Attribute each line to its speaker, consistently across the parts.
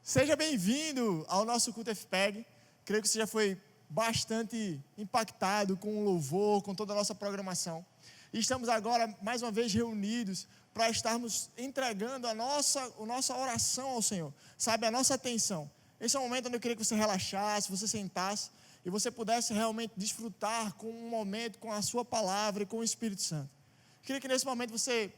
Speaker 1: Seja bem-vindo ao nosso culto FPEG. Creio que você já foi bastante impactado com o louvor, com toda a nossa programação. E estamos agora, mais uma vez, reunidos para estarmos entregando a nossa oração ao Senhor, sabe, a nossa atenção. Esse é o momento onde eu queria que você relaxasse, você sentasse e você pudesse realmente desfrutar com um momento, com a sua palavra e com o Espírito Santo. Eu queria que nesse momento você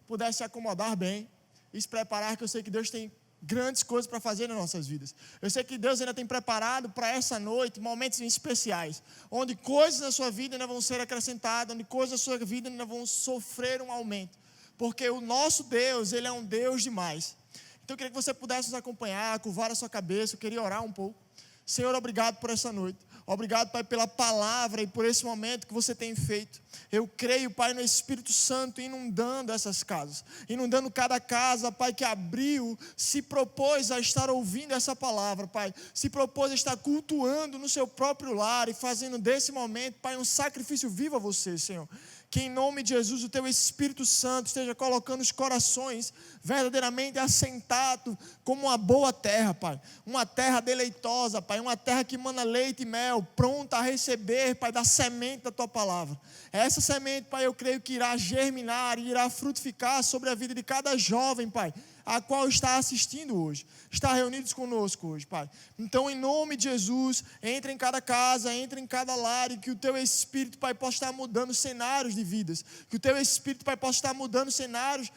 Speaker 1: pudesse se acomodar bem e se preparar, que eu sei que Deus tem grandes coisas para fazer nas nossas vidas. Eu sei que Deus ainda tem preparado para essa noite momentos especiais, onde coisas na sua vida ainda vão ser acrescentadas, onde coisas na sua vida ainda vão sofrer um aumento, porque o nosso Deus, Ele é um Deus demais. Então eu queria que você pudesse nos acompanhar, curvar a sua cabeça. Eu queria orar um pouco. Senhor, obrigado por essa noite. Obrigado, Pai, pela palavra e por esse momento que você tem feito. Eu creio, Pai, no Espírito Santo inundando essas casas, inundando cada casa, Pai, que abriu, se propôs a estar ouvindo essa palavra, Pai, se propôs a estar cultuando no seu próprio lar e fazendo desse momento, Pai, um sacrifício vivo a você, Senhor. Que em nome de Jesus o Teu Espírito Santo esteja colocando os corações verdadeiramente assentados como uma boa terra, Pai. Uma terra deleitosa, Pai. Uma terra que mana leite e mel, pronta a receber, Pai, da semente da Tua palavra. Essa semente, Pai, eu creio que irá germinar e irá frutificar sobre a vida de cada jovem, Pai, a qual está assistindo hoje, está reunidos conosco hoje, Pai. Então, em nome de Jesus, entre em cada casa, entre em cada lar, e que o Teu Espírito, Pai, possa estar mudando cenários de vidas, que o Teu Espírito, Pai, possa estar mudando cenários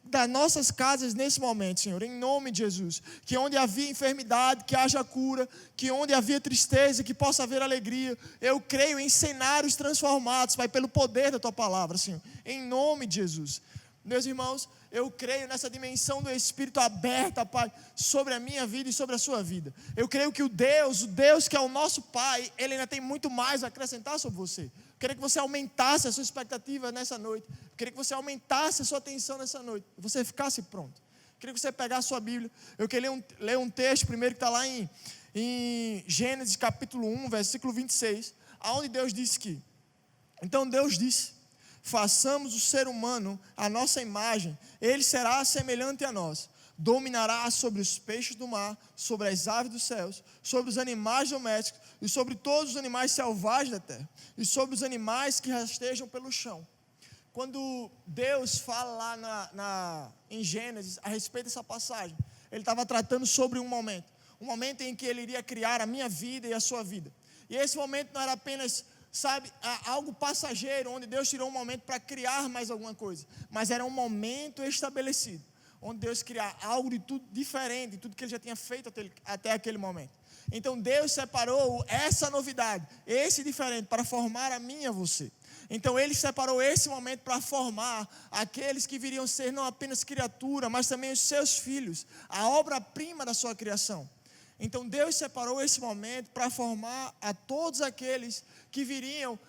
Speaker 1: das nossas casas nesse momento, Senhor, em nome de Jesus. Que onde havia enfermidade, que haja cura, que onde havia tristeza, que possa haver alegria. Eu creio em cenários transformados, Pai, pelo poder da Tua palavra, Senhor, em nome de Jesus. Meus irmãos, eu creio nessa dimensão do Espírito aberta, Pai, sobre a minha vida e sobre a sua vida. Eu creio que o Deus que é o nosso Pai, Ele ainda tem muito mais a acrescentar sobre você. Eu queria que você aumentasse a sua expectativa nessa noite. Eu queria que você aumentasse a sua atenção nessa noite. Que você ficasse pronto. Eu queria que você pegasse a sua Bíblia. Eu queria ler um texto primeiro que está lá em Gênesis capítulo 1, versículo 26, onde Deus disse que: então Deus disse: façamos o ser humano à nossa imagem, ele será semelhante a nós, dominará sobre os peixes do mar, sobre as aves dos céus, sobre os animais domésticos e sobre todos os animais selvagens da terra, e sobre os animais que rastejam pelo chão. Quando Deus fala lá em Gênesis a respeito dessa passagem, Ele estava tratando sobre um momento em que Ele iria criar a minha vida e a sua vida. E esse momento não era apenas, sabe, algo passageiro, onde Deus tirou um momento para criar mais alguma coisa, mas era um momento estabelecido, onde Deus criar algo de tudo diferente, de tudo que Ele já tinha feito até aquele momento. Então Deus separou essa novidade, esse diferente, para formar a mim e a você. Então Ele separou esse momento para formar aqueles que viriam ser não apenas criatura, mas também os seus filhos, a obra-prima da sua criação. Então Deus separou esse momento para formar a todos aqueles que viriam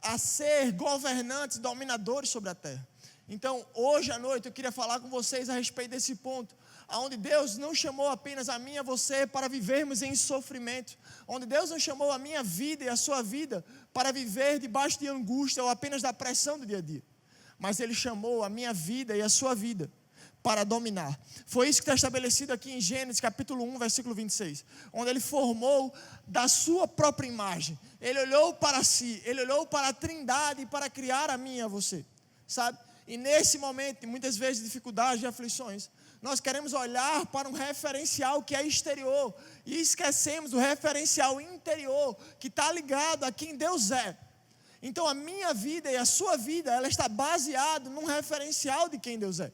Speaker 1: a ser governantes, dominadores sobre a terra. Então hoje à noite eu queria falar com vocês a respeito desse ponto, onde Deus não chamou apenas a mim e a você para vivermos em sofrimento, onde Deus não chamou a minha vida e a sua vida para viver debaixo de angústia ou apenas da pressão do dia a dia, mas Ele chamou a minha vida e a sua vida para dominar. Foi isso que está estabelecido aqui em Gênesis capítulo 1, versículo 26, onde Ele formou da sua própria imagem. Ele olhou para si, Ele olhou para a Trindade para criar a mim e a você, sabe? E nesse momento, muitas vezes de dificuldades, de aflições, nós queremos olhar para um referencial que é exterior e esquecemos do referencial interior que está ligado a quem Deus é. Então a minha vida e a sua vida, ela está baseada num referencial de quem Deus é.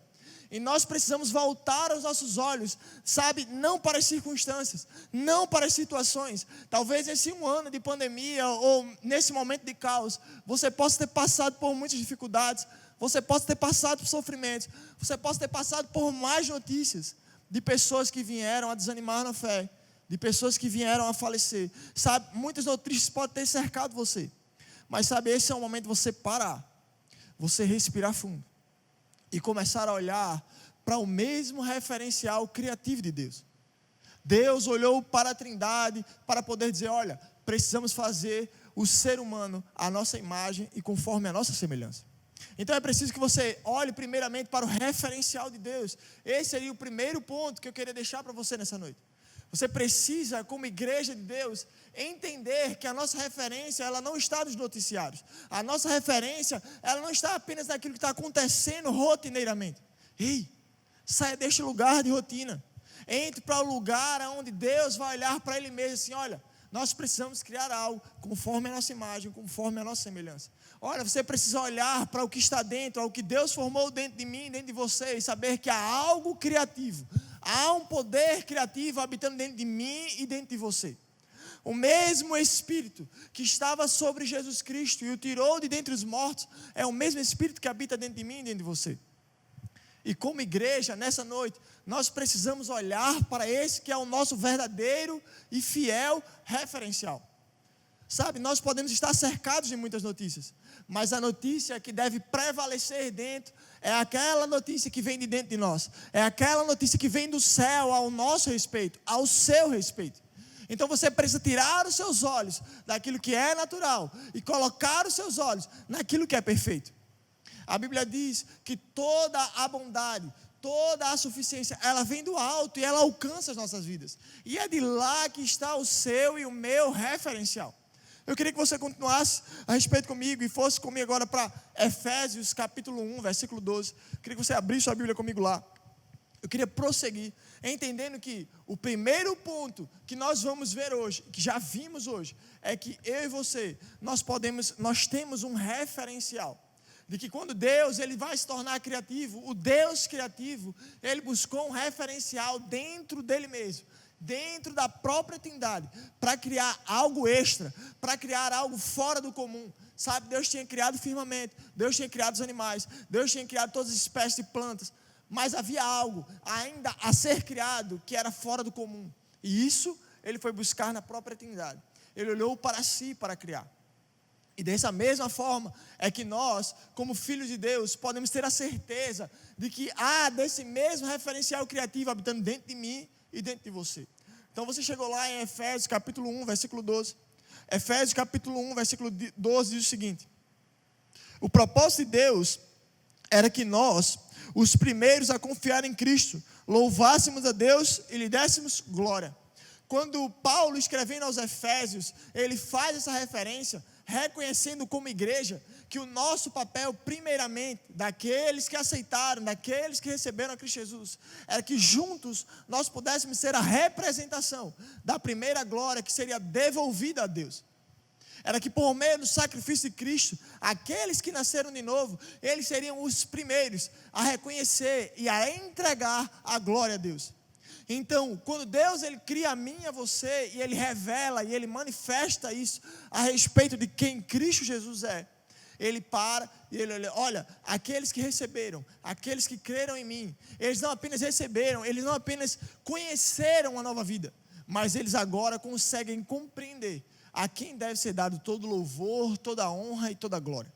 Speaker 1: E nós precisamos voltar os nossos olhos, sabe, não para as circunstâncias, não para as situações. Talvez nesse um ano de pandemia ou nesse momento de caos, você possa ter passado por muitas dificuldades, você possa ter passado por sofrimentos, você possa ter passado por mais notícias de pessoas que vieram a desanimar na fé, de pessoas que vieram a falecer. Sabe, muitas notícias podem ter cercado você, mas sabe, esse é o momento de você parar, você respirar fundo e começar a olhar para o mesmo referencial criativo de Deus. Deus olhou para a Trindade para poder dizer: olha, precisamos fazer o ser humano à nossa imagem e conforme a nossa semelhança. Então é preciso que você olhe primeiramente para o referencial de Deus. Esse seria o primeiro ponto que eu queria deixar para você nessa noite. Você precisa, como igreja de Deus, entender que a nossa referência, ela não está nos noticiários. A nossa referência, ela não está apenas naquilo que está acontecendo rotineiramente. Ei, saia deste lugar de rotina. Entre para o lugar onde Deus vai olhar para Ele mesmo assim, olha, nós precisamos criar algo conforme a nossa imagem, conforme a nossa semelhança. Olha, você precisa olhar para o que está dentro, ao que Deus formou dentro de mim, dentro de você, e saber que há algo criativo, há um poder criativo habitando dentro de mim e dentro de você. O mesmo Espírito que estava sobre Jesus Cristo e o tirou de dentre os mortos, é o mesmo Espírito que habita dentro de mim e dentro de você. E como igreja, nessa noite, nós precisamos olhar para esse que é o nosso verdadeiro e fiel referencial. Sabe, nós podemos estar cercados de muitas notícias, mas a notícia que deve prevalecer dentro é aquela notícia que vem de dentro de nós. É aquela notícia que vem do céu ao nosso respeito, ao seu respeito. Então você precisa tirar os seus olhos daquilo que é natural e colocar os seus olhos naquilo que é perfeito. A Bíblia diz que toda a bondade, toda a suficiência, ela vem do alto e ela alcança as nossas vidas. E é de lá que está o seu e o meu referencial. Eu queria que você continuasse a respeito comigo e fosse comigo agora para Efésios capítulo 1, versículo 12. Eu queria que você abrisse sua Bíblia comigo lá. Eu queria prosseguir, entendendo que o primeiro ponto que nós vamos ver hoje, que já vimos hoje, é que eu e você, nós temos um referencial. De que quando Deus ele vai se tornar criativo, o Deus criativo, ele buscou um referencial dentro dele mesmo, dentro da própria Trindade, para criar algo extra, para criar algo fora do comum. Sabe, Deus tinha criado o firmamento, Deus tinha criado os animais, Deus tinha criado todas as espécies de plantas, mas havia algo ainda a ser criado que era fora do comum. E isso ele foi buscar na própria Trindade. Ele olhou para si para criar. E dessa mesma forma é que nós, como filhos de Deus, podemos ter a certeza de que há desse mesmo referencial criativo habitando dentro de mim e dentro de você. Então você chegou lá em Efésios capítulo 1, versículo 12. Efésios capítulo 1, versículo 12 diz o seguinte: o propósito de Deus era que nós, os primeiros a confiar em Cristo, louvássemos a Deus e lhe dessemos glória. Quando Paulo, escrevendo aos Efésios, ele faz essa referência, reconhecendo como igreja que o nosso papel, primeiramente, daqueles que aceitaram, daqueles que receberam a Cristo Jesus, era que juntos nós pudéssemos ser a representação da primeira glória que seria devolvida a Deus. Era que por meio do sacrifício de Cristo, aqueles que nasceram de novo, eles seriam os primeiros a reconhecer e a entregar a glória a Deus. Então, quando Deus ele cria a mim e a você, e Ele revela e Ele manifesta isso a respeito de quem Cristo Jesus é, Ele para e Ele olha, aqueles que receberam, aqueles que creram em mim, eles não apenas receberam, eles não apenas conheceram a nova vida, mas eles agora conseguem compreender a quem deve ser dado todo louvor, toda honra e toda glória.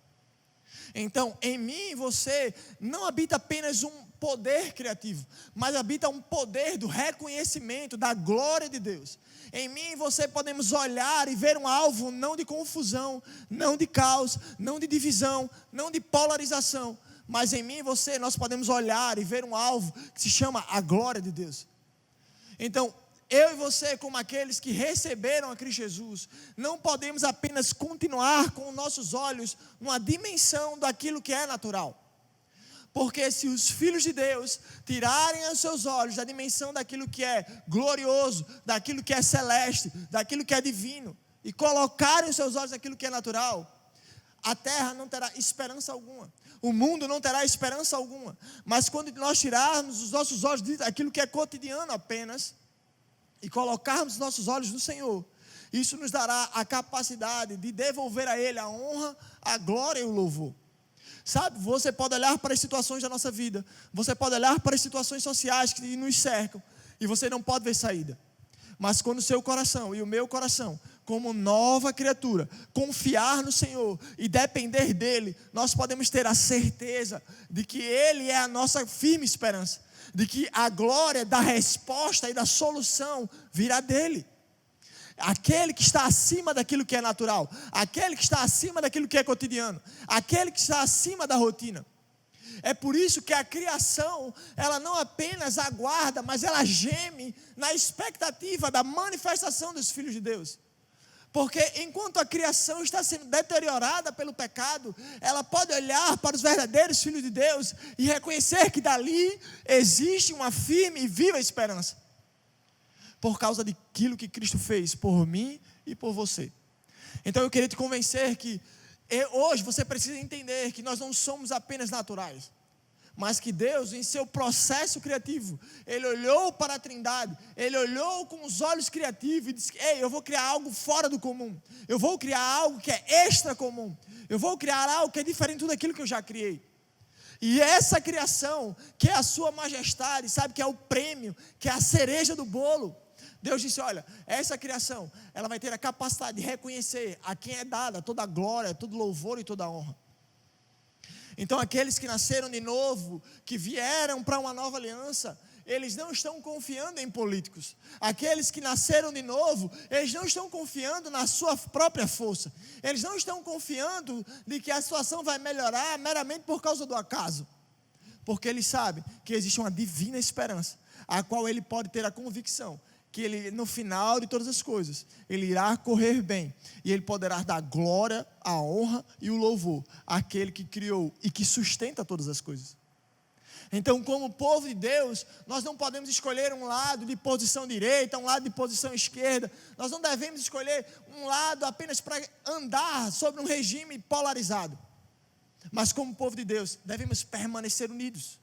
Speaker 1: Então, em mim e você, não habita apenas um poder criativo, mas habita um poder do reconhecimento da glória de Deus. Em mim e você podemos olhar e ver um alvo não de confusão, não de caos, não de divisão, não de polarização, mas em mim e você nós podemos olhar e ver um alvo que se chama a glória de Deus. Então, eu e você, como aqueles que receberam a Cristo Jesus, não podemos apenas continuar com nossos olhos numa dimensão daquilo que é natural. Porque se os filhos de Deus tirarem os seus olhos da dimensão daquilo que é glorioso, daquilo que é celeste, daquilo que é divino, e colocarem os seus olhos naquilo que é natural, a terra não terá esperança alguma, o mundo não terá esperança alguma. Mas quando nós tirarmos os nossos olhos daquilo que é cotidiano apenas, e colocarmos os nossos olhos no Senhor, isso nos dará a capacidade de devolver a Ele a honra, a glória e o louvor. Sabe, você pode olhar para as situações da nossa vida, você pode olhar para as situações sociais que nos cercam, e você não pode ver saída. Mas quando o seu coração e o meu coração, como nova criatura, confiar no Senhor e depender dEle, nós podemos ter a certeza de que Ele é a nossa firme esperança, de que a glória da resposta e da solução virá dEle. Aquele que está acima daquilo que é natural, aquele que está acima daquilo que é cotidiano, aquele que está acima da rotina. É por isso que a criação, ela não apenas aguarda, mas ela geme na expectativa da manifestação dos filhos de Deus. Porque enquanto a criação está sendo deteriorada pelo pecado, ela pode olhar para os verdadeiros filhos de Deus e reconhecer que dali existe uma firme e viva esperança. Por causa daquilo que Cristo fez por mim e por você. Então eu queria te convencer que hoje você precisa entender que nós não somos apenas naturais, mas que Deus, em seu processo criativo, Ele olhou para a Trindade, Ele olhou com os olhos criativos e disse: ei, eu vou criar algo fora do comum, eu vou criar algo que é extra comum, eu vou criar algo que é diferente de tudo aquilo que eu já criei. E essa criação, que é a sua majestade, sabe, que é o prêmio, que é a cereja do bolo, Deus disse: olha, essa criação, ela vai ter a capacidade de reconhecer a quem é dada toda a glória, todo louvor e toda a honra. Então aqueles que nasceram de novo, que vieram para uma nova aliança, eles não estão confiando em políticos. Aqueles que nasceram de novo, eles não estão confiando na sua própria força. Eles não estão confiando de que a situação vai melhorar meramente por causa do acaso. Porque eles sabem que existe uma divina esperança, a qual ele pode ter a convicção que ele, no final de todas as coisas, ele irá correr bem, e ele poderá dar glória, a honra e o louvor àquele que criou e que sustenta todas as coisas. Então, como povo de Deus, nós não podemos escolher um lado de posição direita, um lado de posição esquerda. Nós não devemos escolher um lado apenas para andar sobre um regime polarizado. Mas como povo de Deus, devemos permanecer unidos,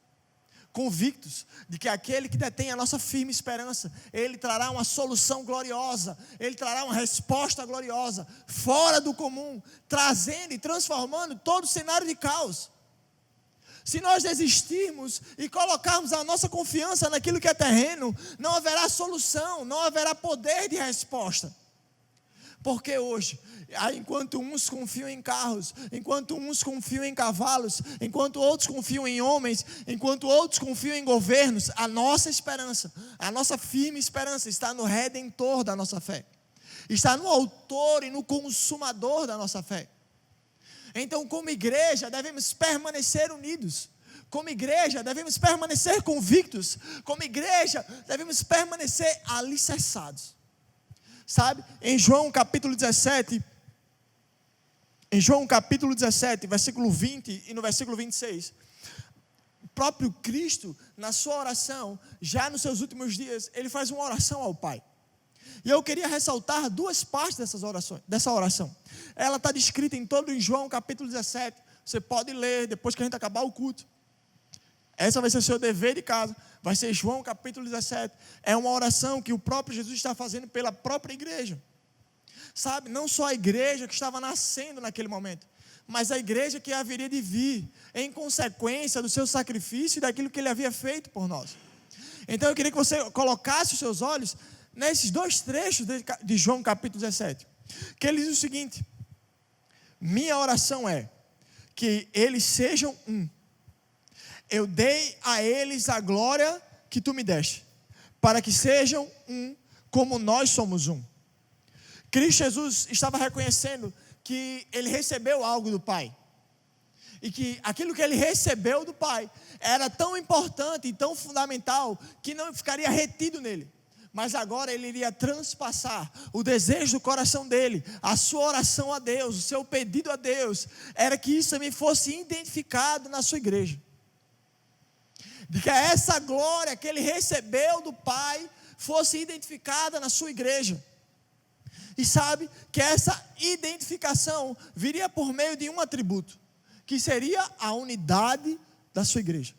Speaker 1: convictos de que aquele que detém a nossa firme esperança, ele trará uma solução gloriosa, ele trará uma resposta gloriosa, fora do comum, trazendo e transformando todo o cenário de caos. Se nós desistirmos e colocarmos a nossa confiança naquilo que é terreno, não haverá solução, não haverá poder de resposta. Porque hoje, enquanto uns confiam em carros, enquanto uns confiam em cavalos, enquanto outros confiam em homens, enquanto outros confiam em governos, a nossa esperança, a nossa firme esperança está no Redentor da nossa fé. Está no autor e no consumador da nossa fé. Então, como igreja, devemos permanecer unidos. Como igreja, devemos permanecer convictos. Como igreja, devemos permanecer alicerçados. Sabe, em João capítulo 17, versículo 20 e no versículo 26, o próprio Cristo, na sua oração, já nos seus últimos dias, ele faz uma oração ao Pai. E eu queria ressaltar duas partes dessa oração. Ela está descrita em todo em João capítulo 17, você pode ler depois que a gente acabar o culto. Essa vai ser o seu dever de casa. Vai ser João capítulo 17. É uma oração que o próprio Jesus está fazendo pela própria igreja. Sabe, não só a igreja que estava nascendo naquele momento, mas a igreja que haveria de vir em consequência do seu sacrifício e daquilo que ele havia feito por nós. Então eu queria que você colocasse os seus olhos nesses dois trechos de João capítulo 17. Que ele diz o seguinte: minha oração é que eles sejam um. Eu dei a eles a glória que tu me deste, para que sejam um, como nós somos um. Cristo Jesus estava reconhecendo que ele recebeu algo do Pai, e que aquilo que ele recebeu do Pai era tão importante e tão fundamental, que não ficaria retido nele. Mas agora ele iria transpassar o desejo do coração dele, a sua oração a Deus, o seu pedido a Deus, era que isso também fosse identificado na sua igreja. De que essa glória que ele recebeu do Pai fosse identificada na sua igreja. E sabe que essa identificação viria por meio de um atributo, que seria a unidade da sua igreja,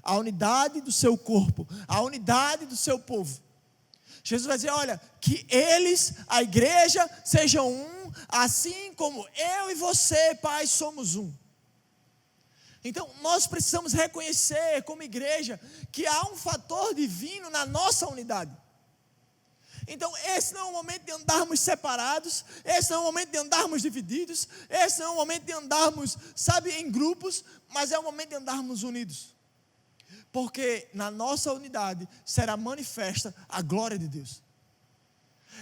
Speaker 1: a unidade do seu corpo, a unidade do seu povo. Jesus vai dizer: olha, que eles, a igreja, sejam um, assim como eu e você, Pai, somos um. Então, nós precisamos reconhecer como igreja que há um fator divino na nossa unidade. Então, esse não é o momento de andarmos separados, esse não é o momento de andarmos divididos, esse não é o momento de andarmos, sabe, em grupos, mas é o momento de andarmos unidos. Porque na nossa unidade será manifesta a glória de Deus.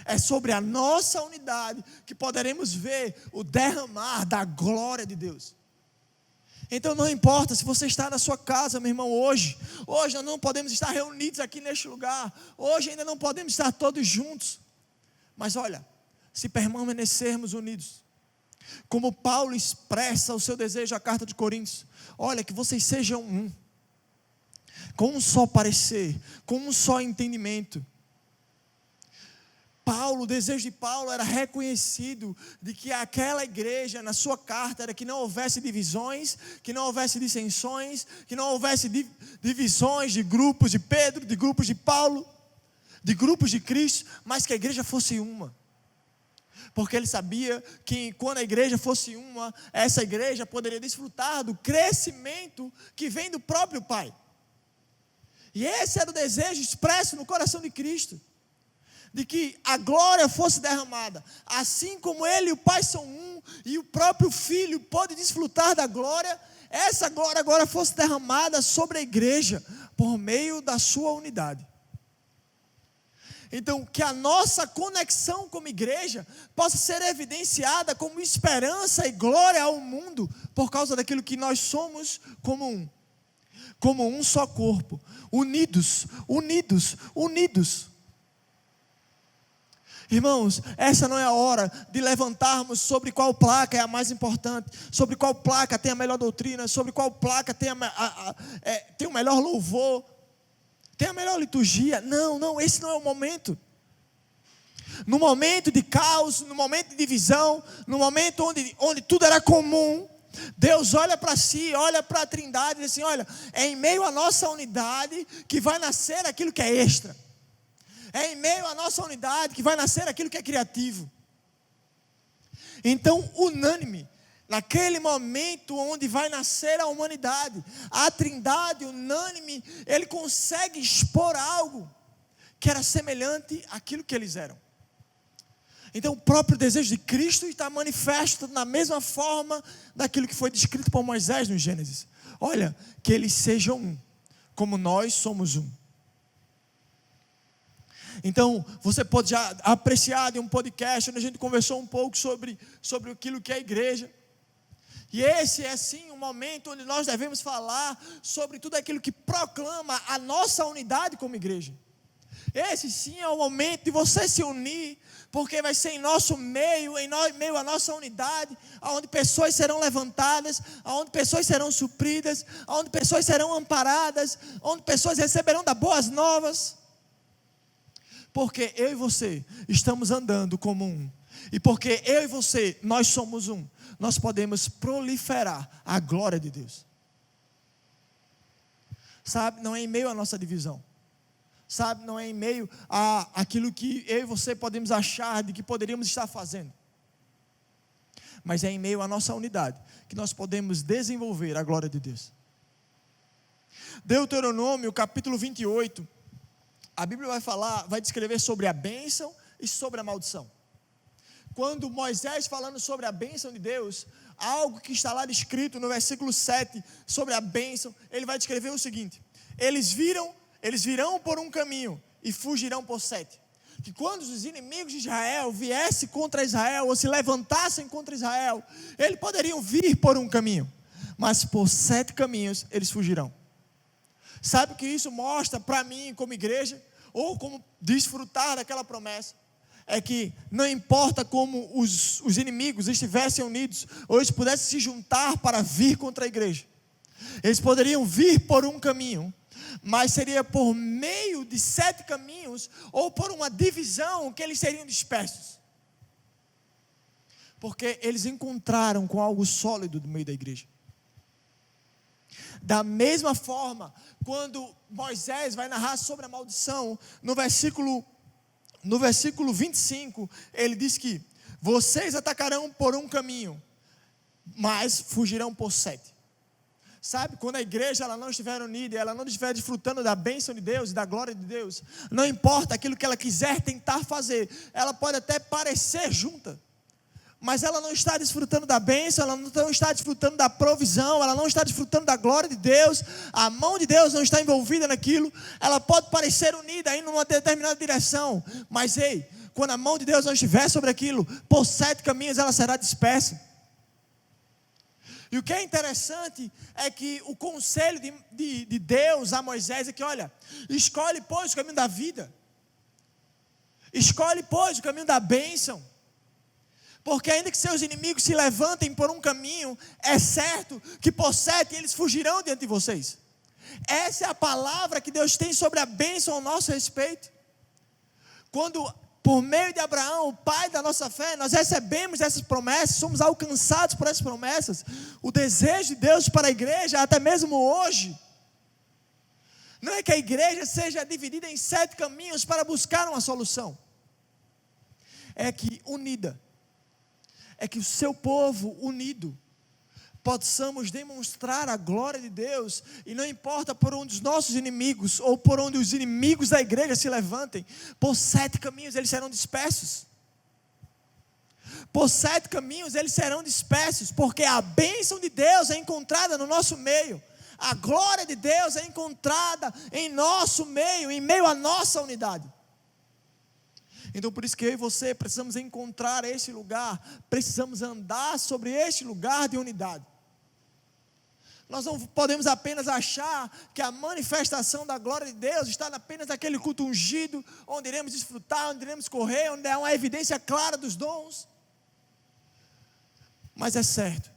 Speaker 1: É sobre a nossa unidade que poderemos ver o derramar da glória de Deus. Então não importa se você está na sua casa, meu irmão, hoje nós não podemos estar reunidos aqui neste lugar, hoje ainda não podemos estar todos juntos, mas olha, se permanecermos unidos, como Paulo expressa o seu desejo, a carta de Coríntios, olha, que vocês sejam um, com um só parecer, com um só entendimento. O desejo de Paulo era reconhecido de que aquela igreja, na sua carta, era que não houvesse divisões, que não houvesse dissensões, que não houvesse divisões de grupos de Pedro, de grupos de Paulo, de grupos de Cristo, mas que a igreja fosse uma. Porque ele sabia que quando a igreja fosse uma, essa igreja poderia desfrutar do crescimento que vem do próprio Pai. E esse era o desejo expresso no coração de Cristo, de que a glória fosse derramada, assim como Ele e o Pai são um, e o próprio Filho pode desfrutar da glória, essa glória agora fosse derramada sobre a igreja, por meio da sua unidade. Então, que a nossa conexão como igreja possa ser evidenciada como esperança e glória ao mundo, por causa daquilo que nós somos como um só corpo, unidos. Irmãos, essa não é a hora de levantarmos sobre qual placa é a mais importante, sobre qual placa tem a melhor doutrina, sobre qual placa tem o melhor louvor, tem a melhor liturgia. Não, esse não é o momento. No momento de caos, no momento de divisão, no momento onde tudo era comum, Deus olha para si, olha para a Trindade e diz assim: olha, é em meio à nossa unidade que vai nascer aquilo que é extra. É em meio à nossa unidade que vai nascer aquilo que é criativo. Então, unânime, naquele momento onde vai nascer a humanidade, a Trindade unânime, ele consegue expor algo que era semelhante àquilo que eles eram. Então, o próprio desejo de Cristo está manifesto na mesma forma daquilo que foi descrito por Moisés no Gênesis. Olha, que eles sejam um, como nós somos um. Então, você pode já apreciar de um podcast onde a gente conversou um pouco sobre aquilo que é a igreja. E esse é sim um momento onde nós devemos falar sobre tudo aquilo que proclama a nossa unidade como igreja. Esse sim é o momento de você se unir, porque vai ser em nosso meio, meio à nossa unidade, onde pessoas serão levantadas, onde pessoas serão supridas, onde pessoas serão amparadas, onde pessoas receberão das boas novas. Porque eu e você estamos andando como um. E porque eu e você, nós somos um. Nós podemos proliferar a glória de Deus. Sabe, não é em meio à nossa divisão. Sabe, não é em meio àquilo que eu e você podemos achar de que poderíamos estar fazendo. Mas é em meio à nossa unidade que nós podemos desenvolver a glória de Deus. Deuteronômio capítulo 28. A Bíblia vai descrever sobre a bênção e sobre a maldição. Quando Moisés falando sobre a bênção de Deus, algo que está lá descrito no versículo 7, sobre a bênção, ele vai descrever o seguinte: eles virão por um caminho e fugirão por 7. Que quando os inimigos de Israel viessem contra Israel, ou se levantassem contra Israel, eles poderiam vir por um caminho, mas por 7 caminhos eles fugirão. Sabe o que isso mostra para mim como igreja? Ou como desfrutar daquela promessa? É que não importa como os inimigos estivessem unidos, ou eles pudessem se juntar para vir contra a igreja, eles poderiam vir por um caminho, mas seria por meio de 7 caminhos, ou por uma divisão que eles seriam dispersos. Porque eles encontraram com algo sólido no meio da igreja. Da mesma forma, quando Moisés vai narrar sobre a maldição, no versículo 25, ele diz que vocês atacarão por um caminho, mas fugirão por 7. Sabe, quando a igreja ela não estiver unida, ela não estiver desfrutando da bênção de Deus e da glória de Deus, não importa aquilo que ela quiser tentar fazer, ela pode até parecer junta, mas ela não está desfrutando da bênção, ela não está desfrutando da provisão, ela não está desfrutando da glória de Deus, a mão de Deus não está envolvida naquilo. Ela pode parecer unida, indo numa determinada direção, mas ei, quando a mão de Deus não estiver sobre aquilo, por 7 caminhos ela será dispersa. E o que é interessante é que o conselho de Deus a Moisés é que, olha, escolhe, pois, o caminho da vida. Escolhe, pois, o caminho da bênção. Porque ainda que seus inimigos se levantem por um caminho, é certo que por 7 eles fugirão diante de vocês. Essa é a palavra que Deus tem sobre a bênção ao nosso respeito. Quando, por meio de Abraão, o pai da nossa fé, nós recebemos essas promessas, somos alcançados por essas promessas. O desejo de Deus para a igreja, até mesmo hoje, não é que a igreja seja dividida em 7 caminhos para buscar uma solução. É que unida, é que o seu povo unido, possamos demonstrar a glória de Deus, e não importa por onde os nossos inimigos, ou por onde os inimigos da igreja se levantem, por 7 caminhos eles serão dispersos. Por 7 caminhos eles serão dispersos, porque a bênção de Deus é encontrada no nosso meio, a glória de Deus é encontrada em nosso meio, em meio à nossa unidade. Então por isso que eu e você precisamos encontrar esse lugar, precisamos andar sobre este lugar de unidade. Nós não podemos apenas achar que a manifestação da glória de Deus está apenas naquele culto ungido, onde iremos desfrutar, onde iremos correr, onde há uma evidência clara dos dons. Mas é certo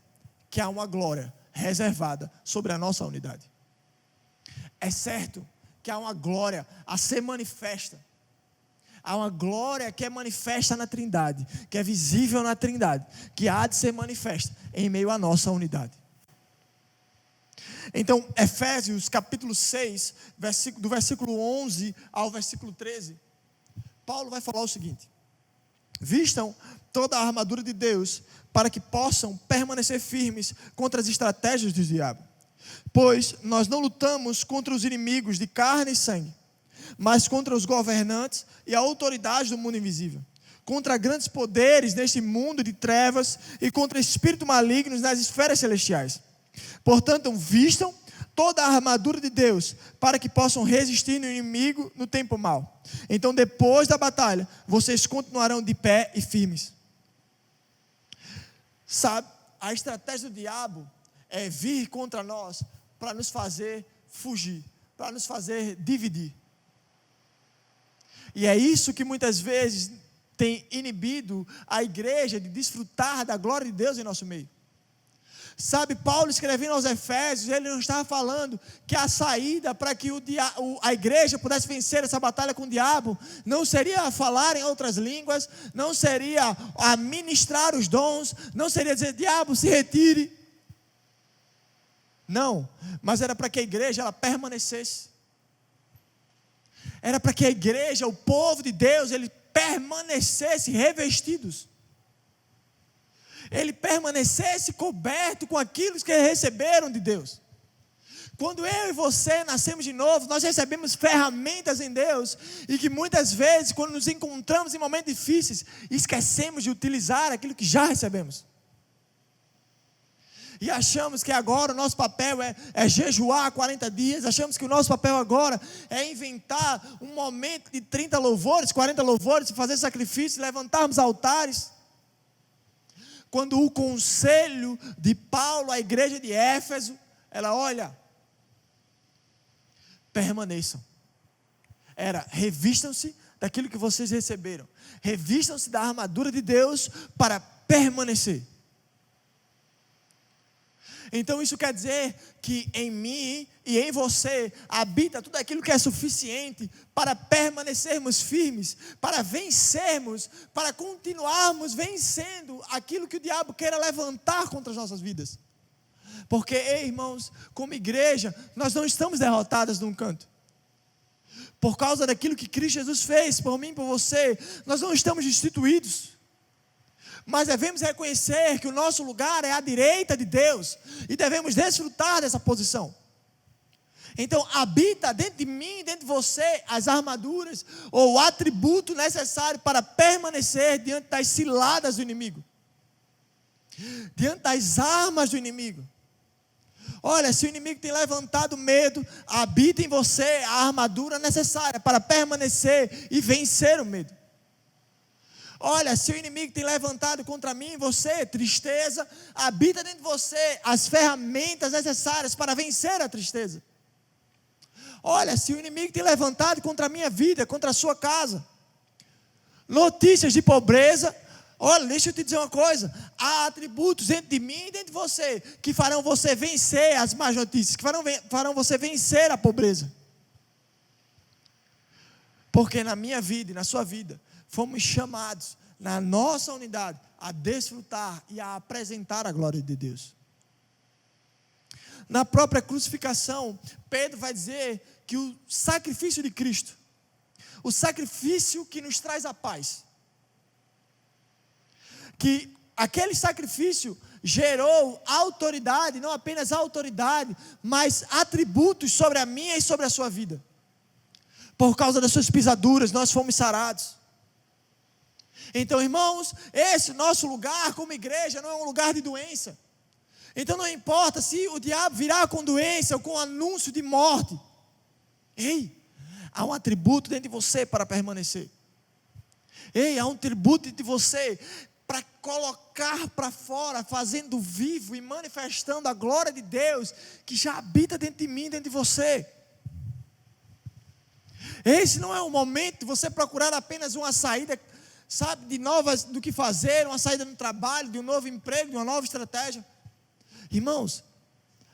Speaker 1: que há uma glória reservada sobre a nossa unidade. É certo que há uma glória a ser manifesta. Há uma glória que é manifesta na Trindade, que é visível na Trindade, que há de ser manifesta em meio à nossa unidade. Então, Efésios capítulo 6, do versículo 11 ao versículo 13, Paulo vai falar o seguinte: vistam toda a armadura de Deus, para que possam permanecer firmes contra as estratégias do diabo. Pois nós não lutamos contra os inimigos de carne e sangue, mas contra os governantes e a autoridade do mundo invisível, contra grandes poderes neste mundo de trevas e contra espíritos malignos nas esferas celestiais. Portanto, vistam toda a armadura de Deus, para que possam resistir no inimigo no tempo mau. Então, depois da batalha, vocês continuarão de pé e firmes. Sabe, a estratégia do diabo é vir contra nós para nos fazer fugir, para nos fazer dividir. E é isso que muitas vezes tem inibido a igreja de desfrutar da glória de Deus em nosso meio. Sabe, Paulo escrevendo aos Efésios, ele não estava falando que a saída para que a igreja pudesse vencer essa batalha com o diabo, não seria falar em outras línguas, não seria administrar os dons, não seria dizer, diabo, se retire. Não, mas era para que a igreja ela permanecesse. Era para que a igreja, o povo de Deus, ele permanecesse revestidos. Ele permanecesse coberto com aquilo que receberam de Deus. Quando eu e você nascemos de novo, nós recebemos ferramentas em Deus, e que muitas vezes, quando nos encontramos em momentos difíceis, esquecemos de utilizar aquilo que já recebemos. E achamos que agora o nosso papel é jejuar 40 dias, achamos que o nosso papel agora é inventar um momento de 30 louvores, 40 louvores, fazer sacrifícios, levantarmos altares. Quando o conselho de Paulo à igreja de Éfeso, ela olha, permaneçam. Era, revistam-se daquilo que vocês receberam. Revistam-se da armadura de Deus para permanecer. Então isso quer dizer que em mim e em você habita tudo aquilo que é suficiente para permanecermos firmes, para vencermos, para continuarmos vencendo aquilo que o diabo queira levantar contra as nossas vidas. Porque, irmãos, como igreja, nós não estamos derrotados num canto. Por causa daquilo que Cristo Jesus fez por mim e por você, nós não estamos destituídos. Mas devemos reconhecer que o nosso lugar é à direita de Deus, e devemos desfrutar dessa posição. Então habita dentro de mim, dentro de você, as armaduras, ou o atributo necessário para permanecer diante das ciladas do inimigo, diante das armas do inimigo. Olha, se o inimigo tem levantado medo, habita em você a armadura necessária para permanecer e vencer o medo. Olha, se o inimigo tem levantado contra mim e você, tristeza, habita dentro de você as ferramentas necessárias para vencer a tristeza. Olha, se o inimigo tem levantado contra a minha vida, contra a sua casa, notícias de pobreza, olha, deixa eu te dizer uma coisa, há atributos dentro de mim e dentro de você, que farão você vencer as más notícias, que farão você vencer a pobreza. Porque na minha vida e na sua vida, fomos chamados, na nossa unidade, a desfrutar e a apresentar a glória de Deus. Na própria crucificação, Pedro vai dizer que o sacrifício de Cristo, o sacrifício que nos traz a paz, que aquele sacrifício gerou autoridade, não apenas autoridade, mas atributos sobre a minha e sobre a sua vida. Por causa das suas pisaduras, nós fomos sarados. Então, irmãos, esse nosso lugar como igreja não é um lugar de doença. Então não importa se o diabo virá com doença ou com anúncio de morte. Ei, há um atributo dentro de você para permanecer. Ei, há um atributo dentro de você para colocar para fora, fazendo vivo e manifestando a glória de Deus que já habita dentro de mim, dentro de você. Esse não é o momento de você procurar apenas uma saída, sabe, de novas, do que fazer, uma saída no trabalho, de um novo emprego, de uma nova estratégia. Irmãos,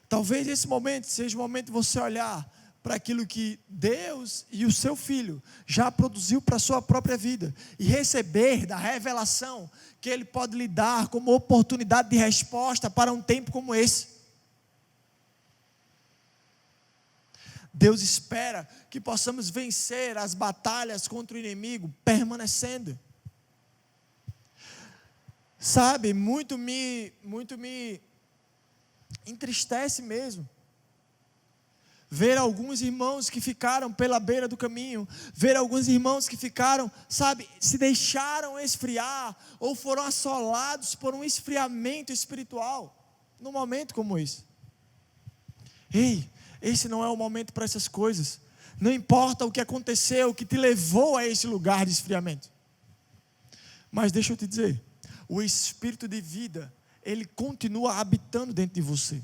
Speaker 1: talvez esse momento seja o momento de você olhar para aquilo que Deus e o seu Filho já produziu para a sua própria vida e receber da revelação que Ele pode lhe dar como oportunidade de resposta para um tempo como esse. Deus espera que possamos vencer as batalhas contra o inimigo permanecendo. Sabe, muito me entristece mesmo ver alguns irmãos que ficaram pela beira do caminho, ver alguns irmãos que ficaram, sabe, se deixaram esfriar, ou foram assolados por um esfriamento espiritual, num momento como esse. Ei, esse não é o momento para essas coisas. Não importa o que aconteceu, o que te levou a esse lugar de esfriamento. Mas deixa eu te dizer, o Espírito de vida, ele continua habitando dentro de você.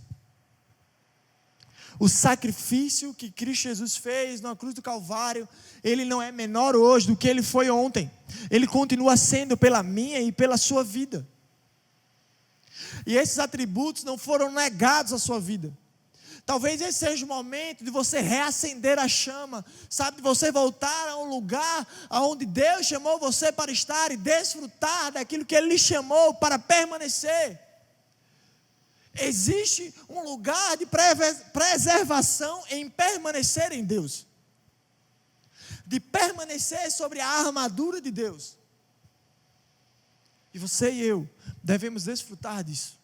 Speaker 1: O sacrifício que Cristo Jesus fez na cruz do Calvário, ele não é menor hoje do que ele foi ontem. Ele continua sendo pela minha e pela sua vida. E esses atributos não foram negados à sua vida. Talvez esse seja o momento de você reacender a chama, sabe, de você voltar a um lugar onde Deus chamou você para estar e desfrutar daquilo que Ele lhe chamou para permanecer. Existe um lugar de preservação em permanecer em Deus, de permanecer sobre a armadura de Deus. E você e eu devemos desfrutar disso.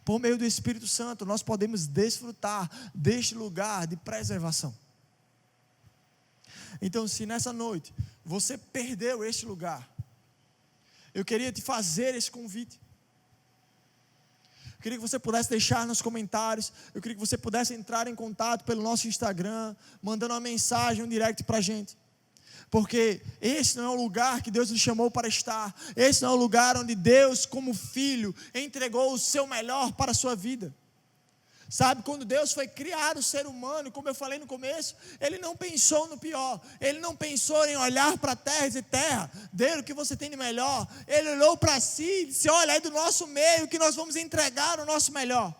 Speaker 1: Por meio do Espírito Santo, nós podemos desfrutar deste lugar de preservação. Então, se nessa noite você perdeu este lugar, eu queria te fazer esse convite. Eu queria que você pudesse deixar nos comentários, eu queria que você pudesse entrar em contato pelo nosso Instagram, mandando uma mensagem, um direct para a gente. Porque esse não é o lugar que Deus nos chamou para estar. Esse não é o lugar onde Deus, como filho, entregou o seu melhor para a sua vida. Sabe, quando Deus foi criar o ser humano, como eu falei no começo, Ele não pensou no pior. Ele não pensou em olhar para a terra e dizer, terra, dê o que você tem de melhor. Ele olhou para si e disse, olha, é do nosso meio que nós vamos entregar o nosso melhor.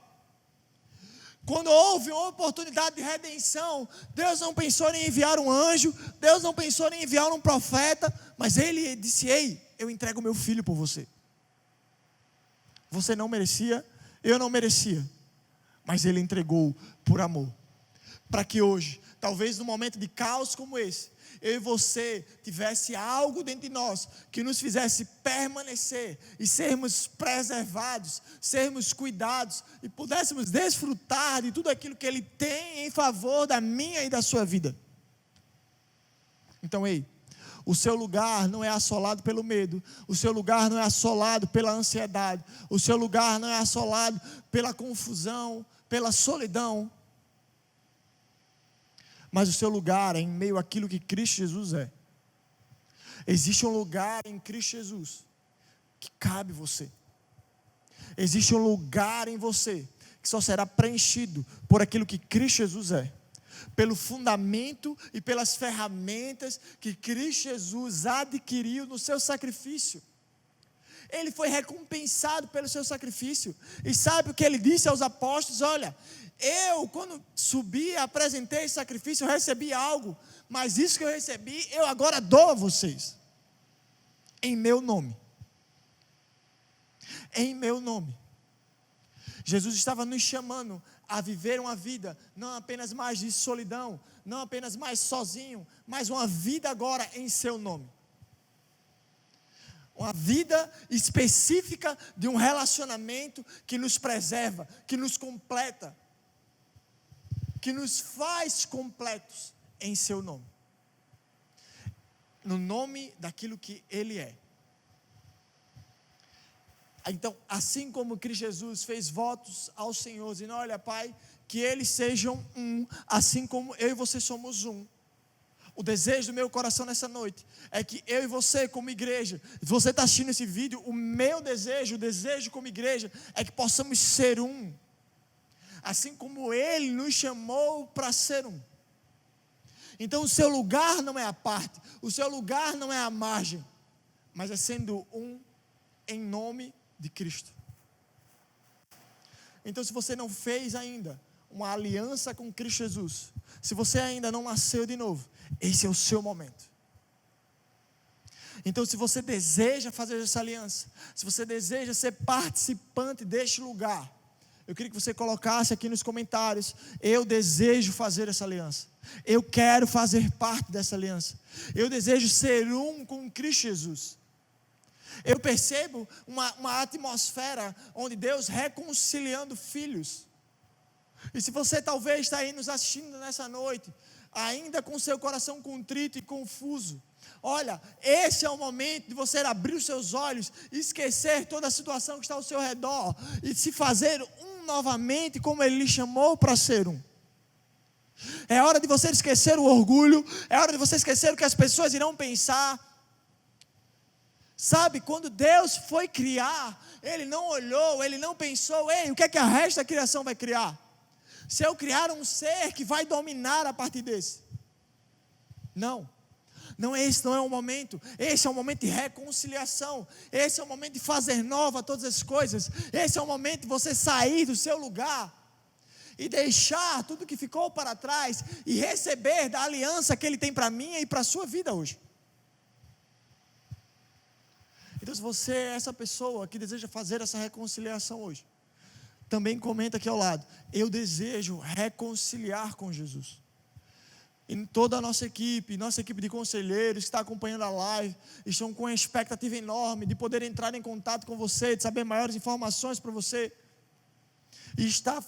Speaker 1: Quando houve uma oportunidade de redenção, Deus não pensou em enviar um anjo, Deus não pensou em enviar um profeta, mas Ele disse, ei, eu entrego o meu filho por você. Você não merecia, eu não merecia, mas Ele entregou por amor. Para que hoje, talvez num momento de caos como esse, eu e você tivesse algo dentro de nós que nos fizesse permanecer e sermos preservados, sermos cuidados e pudéssemos desfrutar de tudo aquilo que Ele tem em favor da minha e da sua vida. Então, ei, o seu lugar não é assolado pelo medo, o seu lugar não é assolado pela ansiedade, o seu lugar não é assolado pela confusão, pela solidão, mas o seu lugar é em meio àquilo que Cristo Jesus é. Existe um lugar em Cristo Jesus que cabe você. Existe um lugar em você que só será preenchido por aquilo que Cristo Jesus é, pelo fundamento e pelas ferramentas que Cristo Jesus adquiriu no seu sacrifício. Ele foi recompensado pelo seu sacrifício. E sabe o que ele disse aos apóstolos? Olha, eu quando subi, apresentei esse sacrifício, eu recebi algo, mas isso que eu recebi, eu agora dou a vocês, em meu nome. Em meu nome. Jesus estava nos chamando a viver uma vida, não apenas mais de solidão, não apenas mais sozinho, mas uma vida agora em seu nome. Uma vida específica de um relacionamento que nos preserva, que nos completa, que nos faz completos em seu nome. No nome daquilo que Ele é. Então, assim como Cristo Jesus fez votos ao Senhor, dizendo, olha Pai, que eles sejam um, assim como eu e você somos um. O desejo do meu coração nessa noite é que eu e você como igreja, você está assistindo esse vídeo, o meu desejo, o desejo como igreja é que possamos ser um. Assim como Ele nos chamou para ser um. Então o seu lugar não é a parte, o seu lugar não é a margem, mas é sendo um em nome de Cristo. Então se você não fez ainda uma aliança com Cristo Jesus, se você ainda não nasceu de novo, esse é o seu momento. Então se você deseja fazer essa aliança, se você deseja ser participante deste lugar, eu queria que você colocasse aqui nos comentários, eu desejo fazer essa aliança, eu quero fazer parte dessa aliança, eu desejo ser um com Cristo Jesus. Eu percebo uma atmosfera onde Deus reconciliando filhos. E se você talvez está aí nos assistindo nessa noite, ainda com seu coração contrito e confuso, olha, esse é o momento de você abrir os seus olhos, esquecer toda a situação que está ao seu redor e se fazer um novamente como Ele lhe chamou para ser um. É hora de você esquecer o orgulho, é hora de você esquecer o que as pessoas irão pensar. Sabe, quando Deus foi criar, Ele não olhou, Ele não pensou, ei, o que é que a resto da criação vai criar? Se eu criar um ser que vai dominar a partir desse. Não, esse não é o momento, esse é o momento de reconciliação, esse é o momento de fazer nova todas as coisas, esse é o momento de você sair do seu lugar, e deixar tudo que ficou para trás, e receber da aliança que Ele tem para mim e para a sua vida hoje. Então se você é essa pessoa que deseja fazer essa reconciliação hoje, também comenta aqui ao lado, eu desejo reconciliar com Jesus. E toda a nossa equipe de conselheiros que está acompanhando a live, estão com uma expectativa enorme de poder entrar em contato com você, de saber maiores informações para você. E está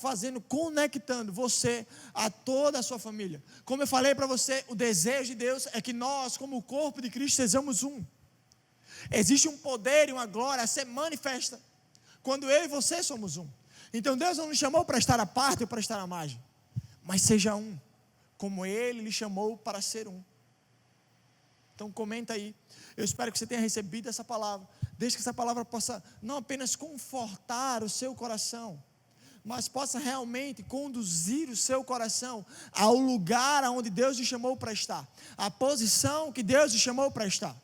Speaker 1: conectando você a toda a sua família. Como eu falei para você, o desejo de Deus é que nós, como o corpo de Cristo, sejamos um. Existe um poder e uma glória a ser manifesta quando eu e você somos um. Então Deus não nos chamou para estar à parte ou para estar à margem, mas seja um, como Ele lhe chamou para ser um. Então comenta aí, eu espero que você tenha recebido essa palavra, desde que essa palavra possa não apenas confortar o seu coração, mas possa realmente conduzir o seu coração ao lugar onde Deus lhe chamou para estar, a posição que Deus lhe chamou para estar.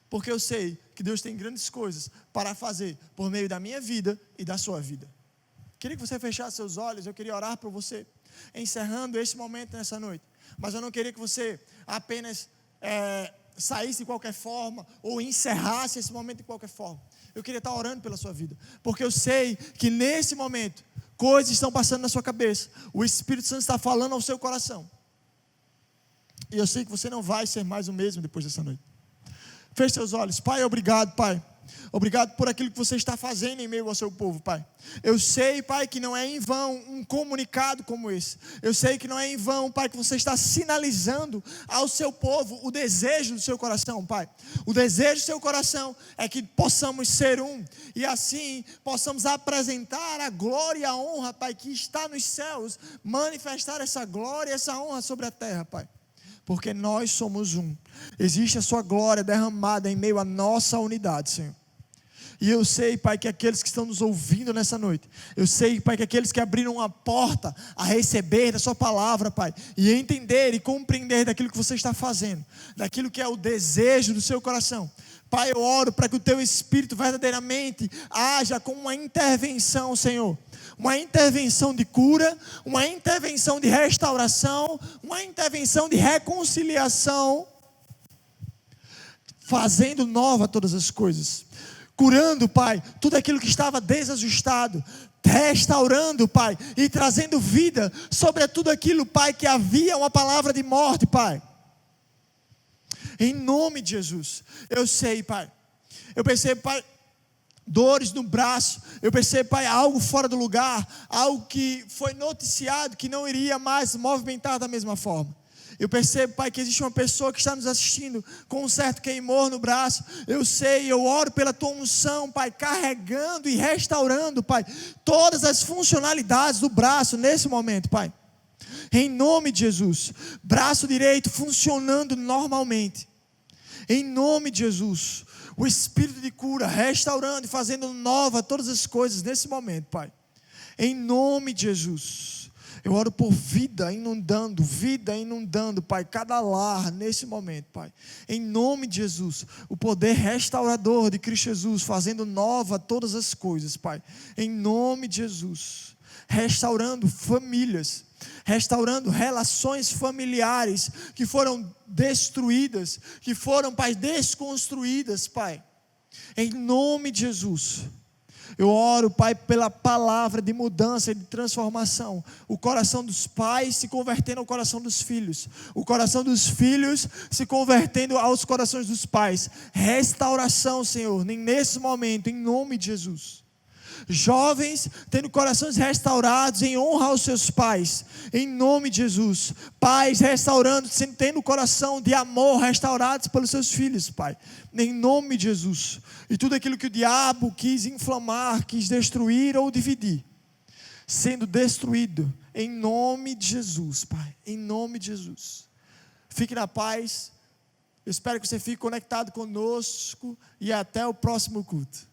Speaker 1: Porque eu sei que Deus tem grandes coisas para fazer por meio da minha vida e da sua vida. Queria que você fechasse seus olhos, eu queria orar por você, encerrando esse momento nessa noite. Mas eu não queria que você apenas saísse de qualquer forma, ou encerrasse esse momento de qualquer forma. Eu queria estar orando pela sua vida, porque eu sei que nesse momento, coisas estão passando na sua cabeça, o Espírito Santo está falando ao seu coração. E eu sei que você não vai ser mais o mesmo depois dessa noite. Feche seus olhos. Pai, obrigado, Pai. Obrigado por aquilo que você está fazendo em meio ao seu povo, Pai. Eu sei, Pai, que não é em vão um comunicado como esse. Eu sei que não é em vão, Pai, que você está sinalizando ao seu povo o desejo do seu coração, Pai. O desejo do seu coração é que possamos ser um e assim possamos apresentar a glória e a honra, Pai, que está nos céus, manifestar essa glória e essa honra sobre a terra, Pai. porque nós somos um. Existe a sua glória derramada em meio à nossa unidade, Senhor. E eu sei, Pai, que aqueles que estão nos ouvindo nessa noite, eu sei, Pai, que aqueles que abriram a porta a receber da sua palavra, Pai, e entender e compreender daquilo que você está fazendo, daquilo que é o desejo do seu coração, Pai, eu oro para que o Teu Espírito verdadeiramente haja com uma intervenção, Senhor, uma intervenção de cura, uma intervenção de restauração, uma intervenção de reconciliação, fazendo nova todas as coisas, curando, Pai, tudo aquilo que estava desajustado, restaurando, Pai, e trazendo vida sobre tudo aquilo, Pai, que havia uma palavra de morte, Pai. Em nome de Jesus, eu sei, Pai, eu percebo, Pai, dores no braço, eu percebo, Pai, algo fora do lugar, algo que foi noticiado que não iria mais movimentar da mesma forma. Eu percebo, Pai, que existe uma pessoa que está nos assistindo com um certo queimor no braço. Eu sei, eu oro pela Tua unção, Pai, carregando e restaurando, Pai, todas as funcionalidades do braço nesse momento, Pai. Em nome de Jesus, braço direito funcionando normalmente. Em nome de Jesus, o Espírito de cura restaurando e fazendo nova todas as coisas nesse momento, Pai. Em nome de Jesus. Eu oro por vida inundando, Pai, cada lar nesse momento, Pai. Em nome de Jesus, o poder restaurador de Cristo Jesus, fazendo nova todas as coisas, Pai. Em nome de Jesus, restaurando famílias, restaurando relações familiares que foram destruídas, que foram, Pai, desconstruídas, Pai. Em nome de Jesus. Eu oro, Pai, pela palavra de mudança e de transformação. O coração dos pais se convertendo ao coração dos filhos. O coração dos filhos se convertendo aos corações dos pais. Restauração, Senhor, nesse momento, em nome de Jesus. Jovens tendo corações restaurados em honra aos seus pais, em nome de Jesus. Pais restaurando, tendo o coração de amor restaurados pelos seus filhos, Pai, em nome de Jesus. E tudo aquilo que o diabo quis inflamar, quis destruir ou dividir, sendo destruído em nome de Jesus, Pai, em nome de Jesus. Fique na paz. Eu espero que você fique conectado conosco e até o próximo culto.